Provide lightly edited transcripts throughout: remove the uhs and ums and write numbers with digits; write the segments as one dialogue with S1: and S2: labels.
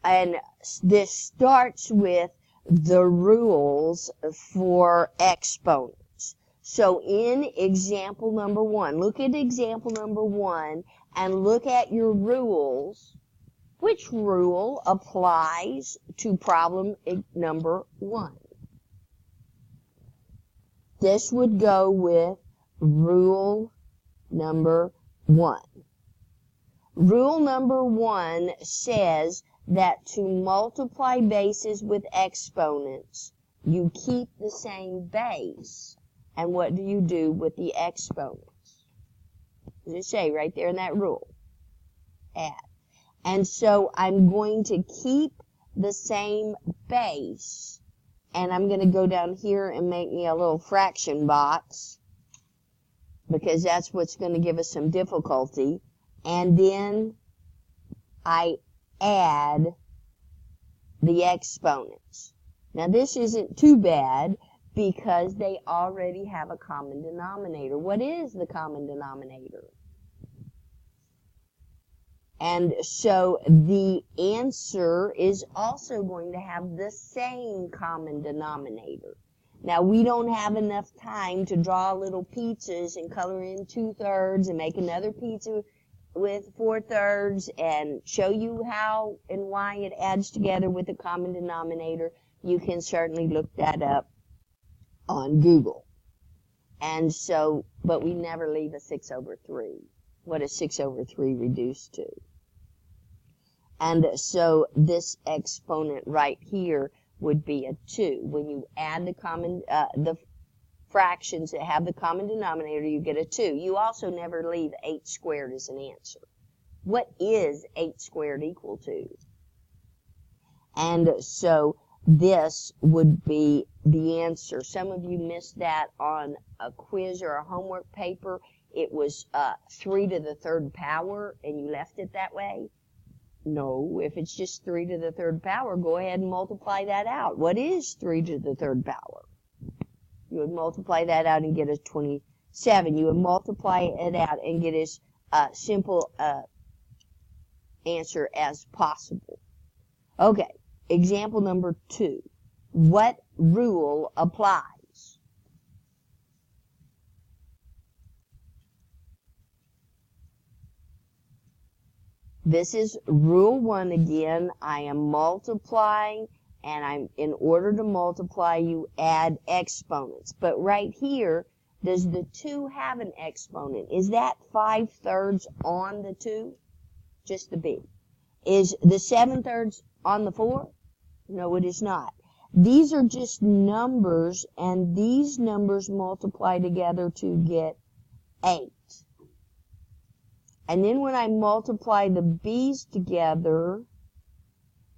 S1: And this starts with the rules for exponents. So in example number 1, look at example number 1 and look at your rules. Which rule applies to problem number 1? This would go with rule number 1. Rule number 1 says that to multiply bases with exponents, you keep the same base. And what do you do with the exponents? What does it say right there in that rule? Add. And so I'm going to keep the same base. And I'm going to go down here and make me a little fraction box, because that's what's going to give us some difficulty. And then I add the exponents. Now this isn't too bad because they already have a common denominator. What is the common denominator? And so the answer is also going to have the same common denominator. Now, we don't have enough time to draw little pizzas and color in 2/3 and make another pizza with 4/3 and show you how and why it adds together with a common denominator. You can certainly look that up on Google. And so, but we never leave a 6/3. What is 6/3 reduced to? And so this exponent right here would be a 2. When you add the fractions that have the common denominator, you get a 2. You also never leave 8 squared as an answer. What is 8 squared equal to? And so this would be the answer. Some of you missed that on a quiz or a homework paper. It was 3 to the 3rd power, and you left it that way. No, if it's just 3 to the 3rd power, go ahead and multiply that out. What is 3 to the 3rd power? You would multiply that out and get a 27. You would multiply it out and get as simple answer as possible. Okay, example number 2. What rule applies? This is rule 1 again. I am multiplying, and in order to multiply, you add exponents. But right here, does the 2 have an exponent? Is that 5/3 on the 2? Just the B. Is the 7/3 on the 4? No, it is not. These are just numbers, and these numbers multiply together to get 8. And then when I multiply the b's together,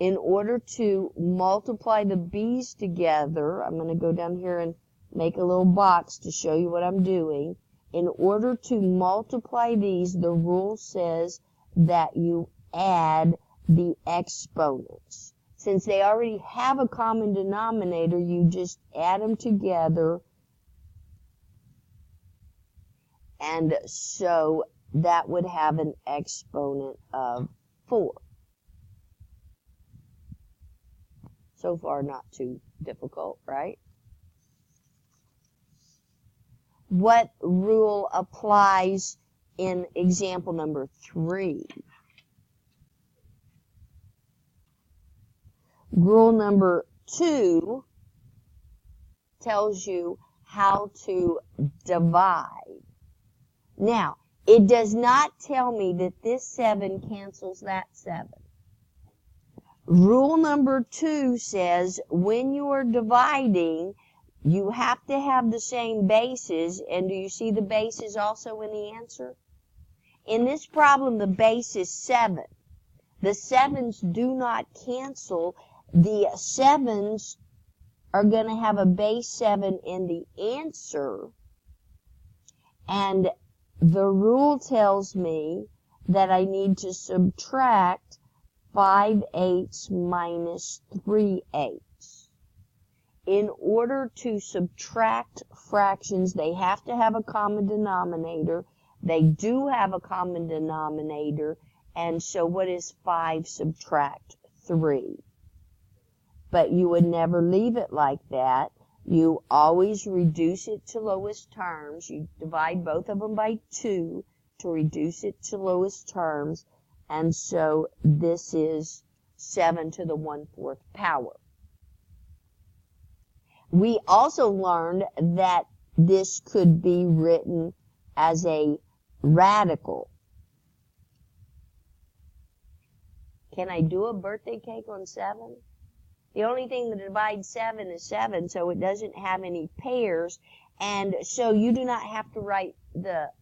S1: in order to multiply the b's together, I'm going to go down here and make a little box to show you what I'm doing. In order to multiply these, the rule says that you add the exponents. Since they already have a common denominator, you just add them together. And so that would have an exponent of 4. So far, not too difficult, right? What rule applies in example number 3? Rule number 2 tells you how to divide. Now, it does not tell me that this 7 cancels that 7. Rule number 2 says when you are dividing, you have to have the same bases. And do you see the bases also in the answer? In this problem, the base is 7. The 7s do not cancel. The 7s are going to have a base 7 in the answer. And the rule tells me that I need to subtract 5/8 minus 3/8. In order to subtract fractions, they have to have a common denominator. They do have a common denominator. And so what is 5 subtract 3. But you would never leave it like that. You always reduce it to lowest terms. You divide both of them by 2 to reduce it to lowest terms. And so this is 7 to the 1/4 power. We also learned that this could be written as a radical. Can I do a birthday cake on 7? The only thing that divides 7 is 7, so it doesn't have any pairs. And so you do not have to write the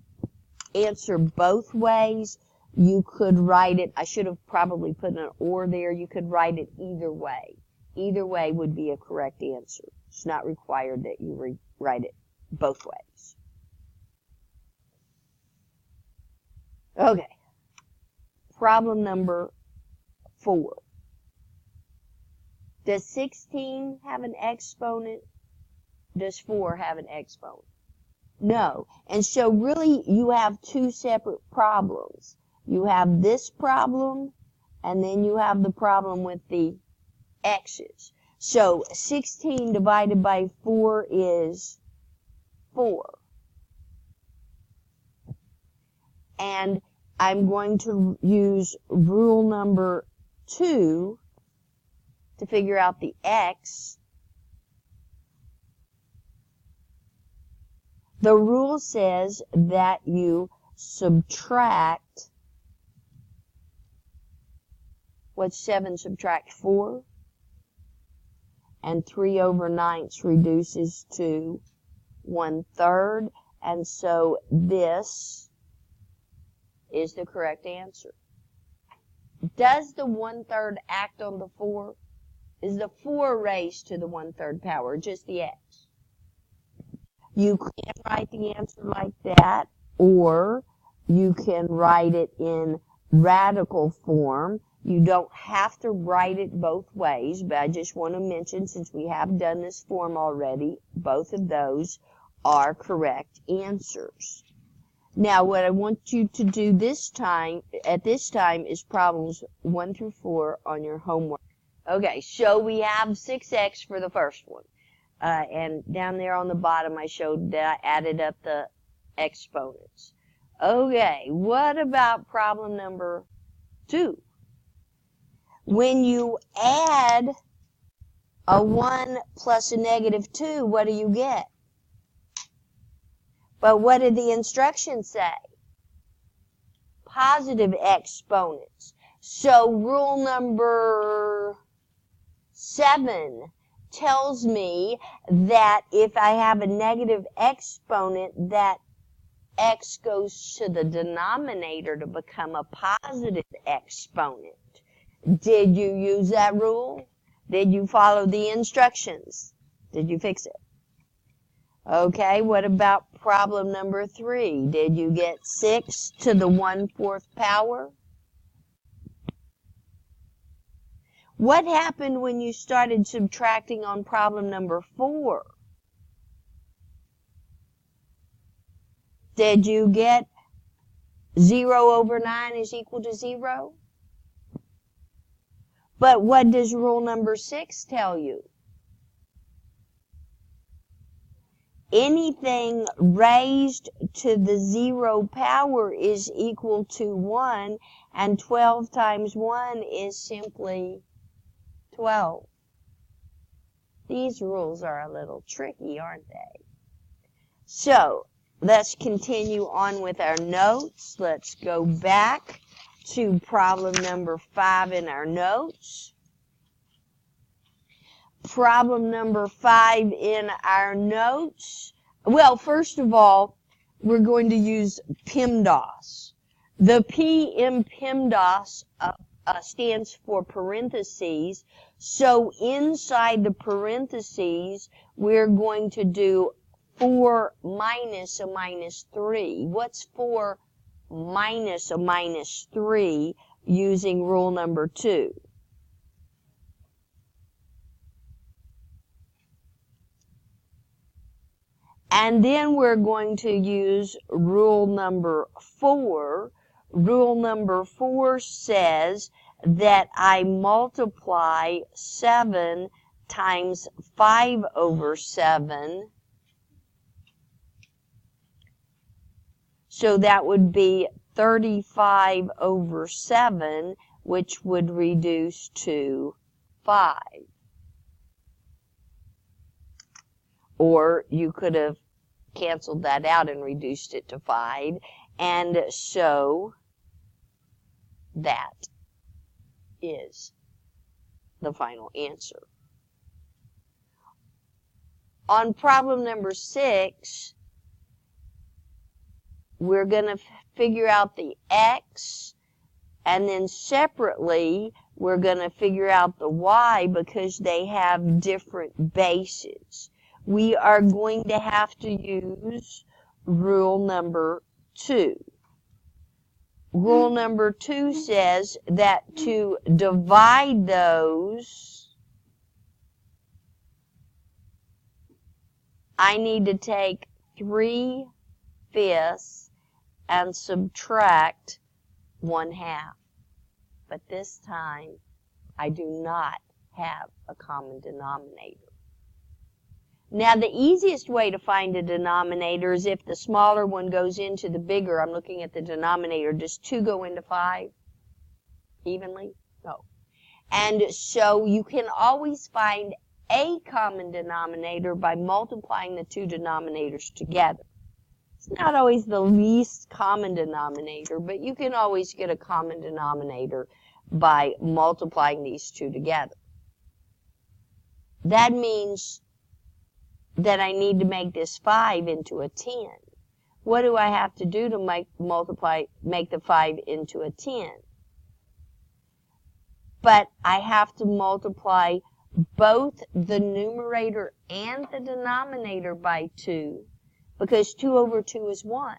S1: answer both ways. You could write it, I should have probably put an or there. You could write it either way. Either way would be a correct answer. It's not required that you write it both ways. Okay. Problem number 4. Does 16 have an exponent? Does 4 have an exponent? No. And so really you have two separate problems. You have this problem, and then you have the problem with the x's. So 16 divided by 4 is 4. And I'm going to use rule number 2 to figure out the x. The rule says that you subtract, what's 7 subtract 4? And 3/9 reduces to 1/3. And so this is the correct answer. Does the 1/3 act on the 4? Is the 4 raised to the 1/3 power, just the x? You can write the answer like that, or you can write it in radical form. You don't have to write it both ways, but I just want to mention, since we have done this form already, both of those are correct answers. Now, what I want you to do at this time, is problems 1 through 4 on your homework. Okay, so we have 6x for the first one. And down there on the bottom, I showed that I added up the exponents. Okay, what about problem number 2? When you add a 1 plus a -2, what do you get? But what did the instructions say? Positive exponents. So rule number 7 tells me that if I have a negative exponent, that x goes to the denominator to become a positive exponent. Did you use that rule? Did you follow the instructions? Did you fix it? Okay, what about problem number 3? Did you get 6 to the 1/4 power? What happened when you started subtracting on problem number 4? Did you get 0/9 is equal to 0? But what does rule number 6 tell you? Anything raised to the 0 power is equal to 1, and 12 times 1 is simply 12. These rules are a little tricky, aren't they? So, let's continue on with our notes. Let's go back to problem number 5 in our notes. Problem number 5 in our notes. Well, first of all, we're going to use PEMDAS. The P in PEMDAS stands for parentheses. So inside the parentheses, we're going to do 4 minus a -3. What's 4 minus a -3 using rule number 2? And then we're going to use rule number 4. Rule number 4 says that I multiply 7 times 5 over 7. So that would be 35 over 7, which would reduce to 5. Or you could have canceled that out and reduced it to 5. And so that is the final answer. On problem number 6, we're going to figure out the x, and then separately we're going to figure out the y because they have different bases. We are going to have to use rule number 2. Rule number 2 says that to divide those, I need to take 3/5 and subtract 1/2. But this time, I do not have a common denominator. Now, the easiest way to find a denominator is if the smaller one goes into the bigger. I'm looking at the denominator. Does 2 go into 5 evenly? No. And so you can always find a common denominator by multiplying the two denominators together. It's not always the least common denominator, but you can always get a common denominator by multiplying these two together. That means that I need to make this 5 into a 10. What do I have to do to make the 5 into a 10? But I have to multiply both the numerator and the denominator by 2, because 2 over 2 is 1.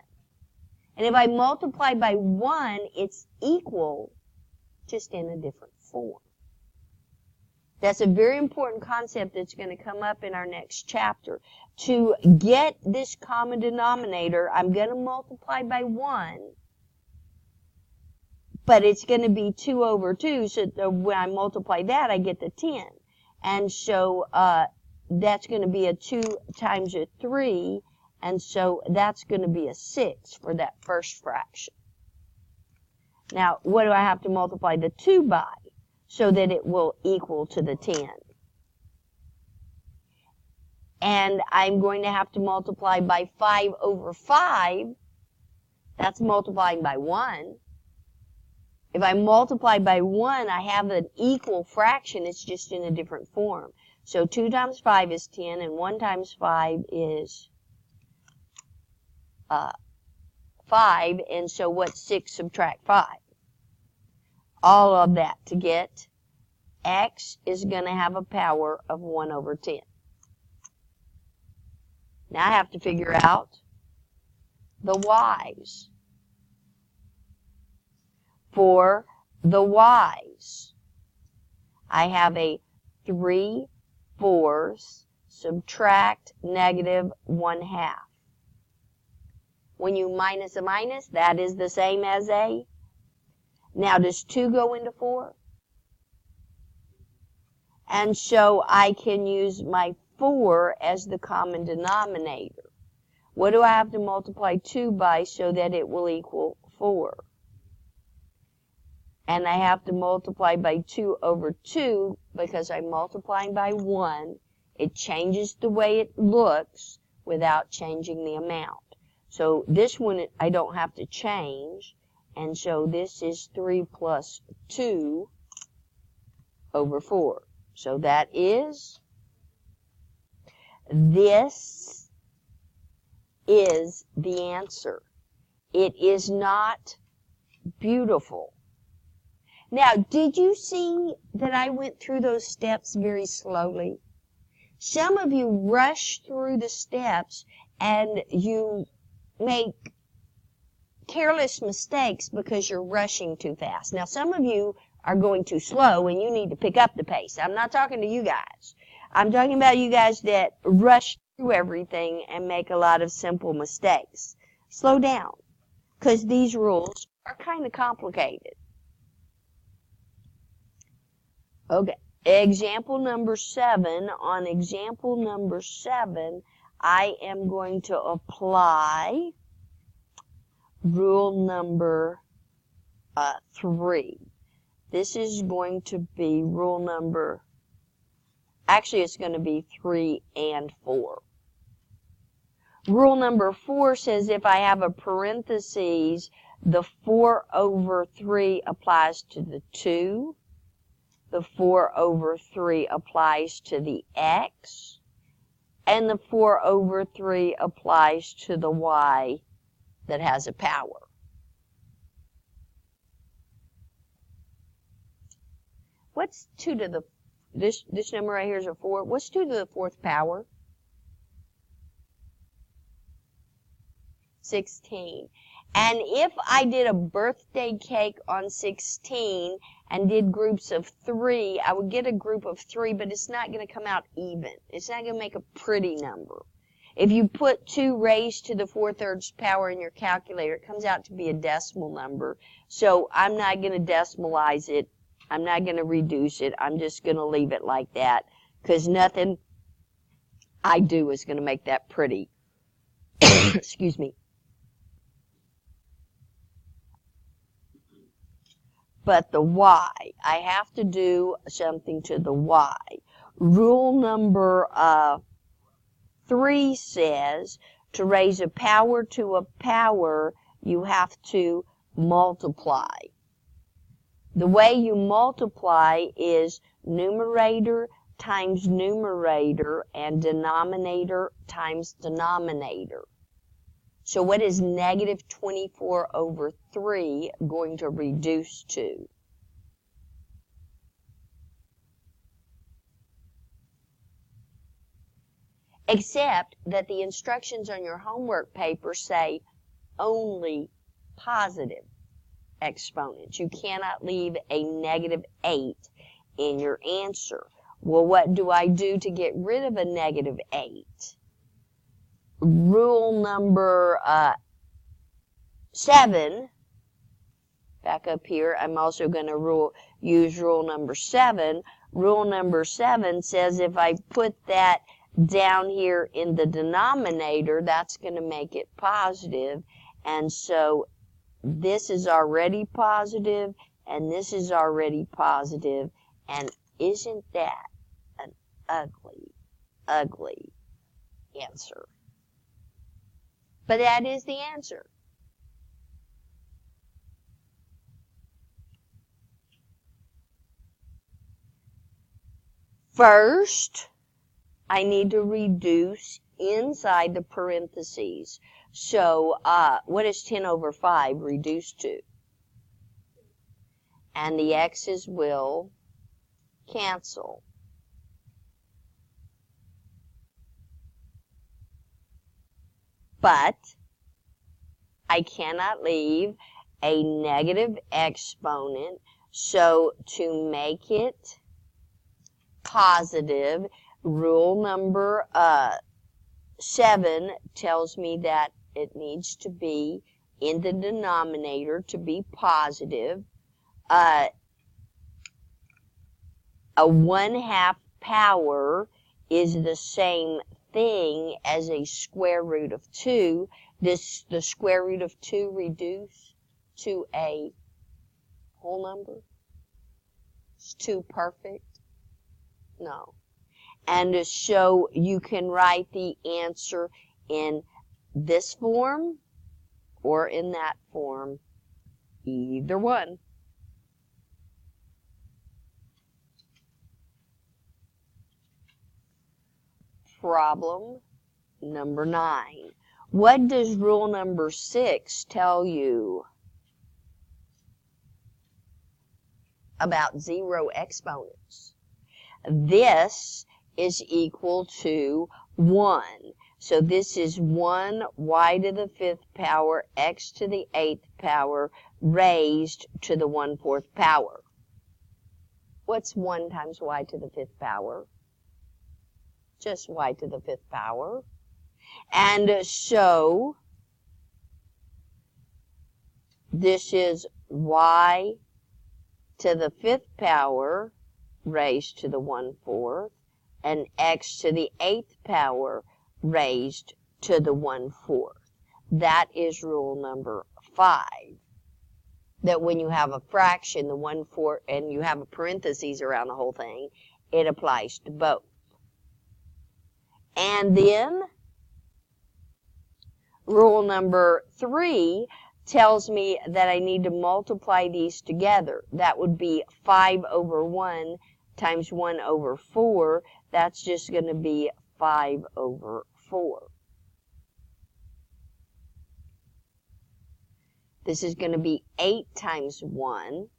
S1: And if I multiply by 1, it's equal, just in a different form. That's a very important concept that's going to come up in our next chapter. To get this common denominator, I'm going to multiply by 1, but it's going to be 2 over 2, so when I multiply that, I get the 10. And so that's going to be a 2 times a 3, and so that's going to be a 6 for that first fraction. Now, what do I have to multiply the 2 by so that it will equal to the 10? And I'm going to have to multiply by 5 over 5. That's multiplying by 1. If I multiply by 1, I have an equal fraction. It's just in a different form. So 2 times 5 is 10, and 1 times 5 is 5. And so what's 6 subtract 5? All of that to get x is going to have a power of 1 over 10. Now I have to figure out the y's. For the y's, I have a 3/4 subtract negative 1/2. When you minus a minus, that is the same as a. Now, does 2 go into 4? And so I can use my 4 as the common denominator. What do I have to multiply 2 by so that it will equal 4? And I have to multiply by 2 over 2 because I'm multiplying by 1. It changes the way it looks without changing the amount. So this one I don't have to change. And so this is 3 plus 2 over 4. So that is, this is the answer. It is not beautiful. Now, did you see that I went through those steps very slowly? Some of you rush through the steps and you make careless mistakes because you're rushing too fast. Now, some of you are going too slow and you need to pick up the pace. I'm not talking to you guys. I'm talking about you guys that rush through everything and make a lot of simple mistakes. Slow down, because these rules are kind of complicated. Okay, example number 7. On example number 7, I am going to apply rule number 3. This is going to be rule number, actually it's going to be 3 and 4. Rule number 4 says if I have a parentheses, the 4/3 applies to the 2. The 4/3 applies to the x. And the 4/3 applies to the y that has a power. What's 2 to the, this number right here is a 4. What's 2 to the 4th power? 16. And if I did a birthday cake on 16 and did groups of 3, I would get a group of 3, but it's not going to come out even. It's not going to make a pretty number. If you put 2 raised to the 4/3 power in your calculator, it comes out to be a decimal number. So I'm not going to decimalize it. I'm not going to reduce it. I'm just going to leave it like that because nothing I do is going to make that pretty. Excuse me. But the y, I have to do something to the y. Rule number 3 says to raise a power to a power, you have to multiply. The way you multiply is numerator times numerator and denominator times denominator. So what is negative 24/3 going to reduce to? Except that the instructions on your homework paper say only positive exponents. You cannot leave a -8 in your answer. Well, what do I do to get rid of a -8? Rule number 7, back up here, I'm also going to use rule number 7. Rule number 7 says if I put that down here in the denominator, that's going to make it positive. And so this is already positive, and this is already positive. And isn't that an ugly, ugly answer? But that is the answer. First, I need to reduce inside the parentheses. So, what is 10/5 reduced to? And the x's will cancel. But I cannot leave a negative exponent, so to make it positive, rule number 7 tells me that it needs to be in the denominator to be positive. A 1/2 power is the same thing as a square root of 2. Does the square root of 2 reduce to a whole number? Is 2 perfect? No. And so you can write the answer in this form or in that form, either one. Problem number 9. What does rule number 6 tell you about 0 exponents? This is equal to 1. So this is 1 y to the 5th power x to the 8th power raised to the 1/4 power. What's 1 times y to the 5th power? Just y to the 5th power. And so this is y to the 5th power raised to the 1/4 and x to the 8th power raised to the 1/4. That is rule number 5. That when you have a fraction, the 1/4, and you have a parentheses around the whole thing, it applies to both. And then rule number 3 tells me that I need to multiply these together. That would be 5/1 times 1/4. That's just going to be 5/4. This is going to be 8 times 1.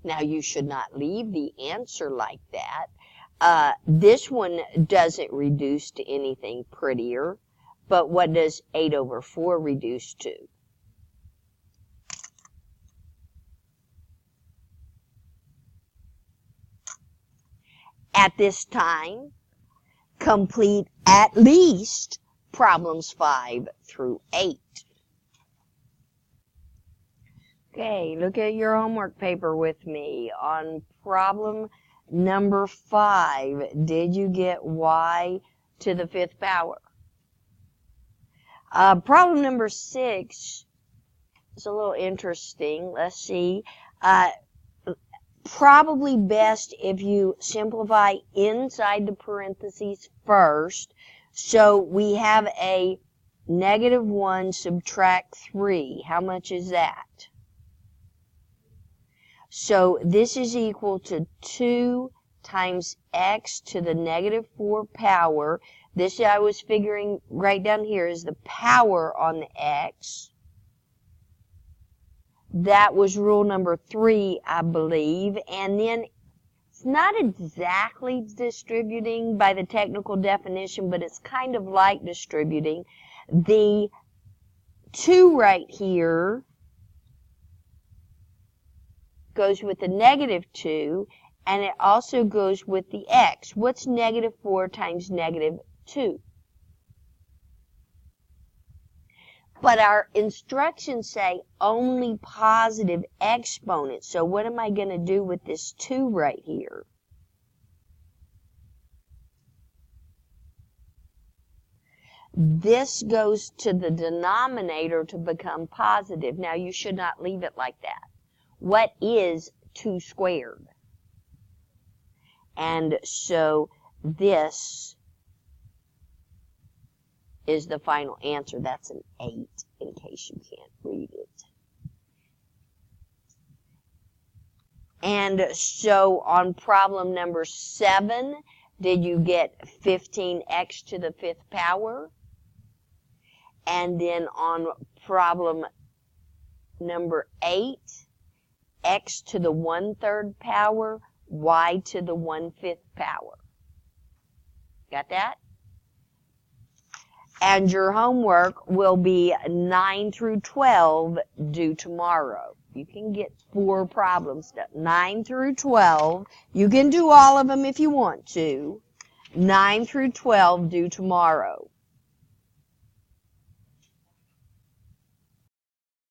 S1: Now, you should not leave the answer like that. This one doesn't reduce to anything prettier, but what does 8/4 reduce to? At this time, complete at least problems 5 through 8. Okay, look at your homework paper with me. On problem number 5, did you get y to the 5th power? Problem number 6 is a little interesting. Let's see. Probably best if you simplify inside the parentheses first. So we have a -1 subtract 3. How much is that? So this is equal to 2 times x to the -4 power. This I was figuring right down here is the power on the x. That was rule number 3, I believe. And then it's not exactly distributing by the technical definition, but it's kind of like distributing. The 2 right here goes with the -2, and it also goes with the x. What's -4 times -2? But our instructions say only positive exponents. So what am I going to do with this 2 right here? This goes to the denominator to become positive. Now, you should not leave it like that. What is 2 squared? And so this is the final answer. That's an 8, in case you can't read it. And so on problem number 7, did you get 15x to the 5th power? And then on problem number 8, x to the 1/3 power, y to the 1/5 power. Got that? And your homework will be 9 through 12 due tomorrow. You can get 4 problems done. 9 through 12. You can do all of them if you want to. 9 through 12 due tomorrow.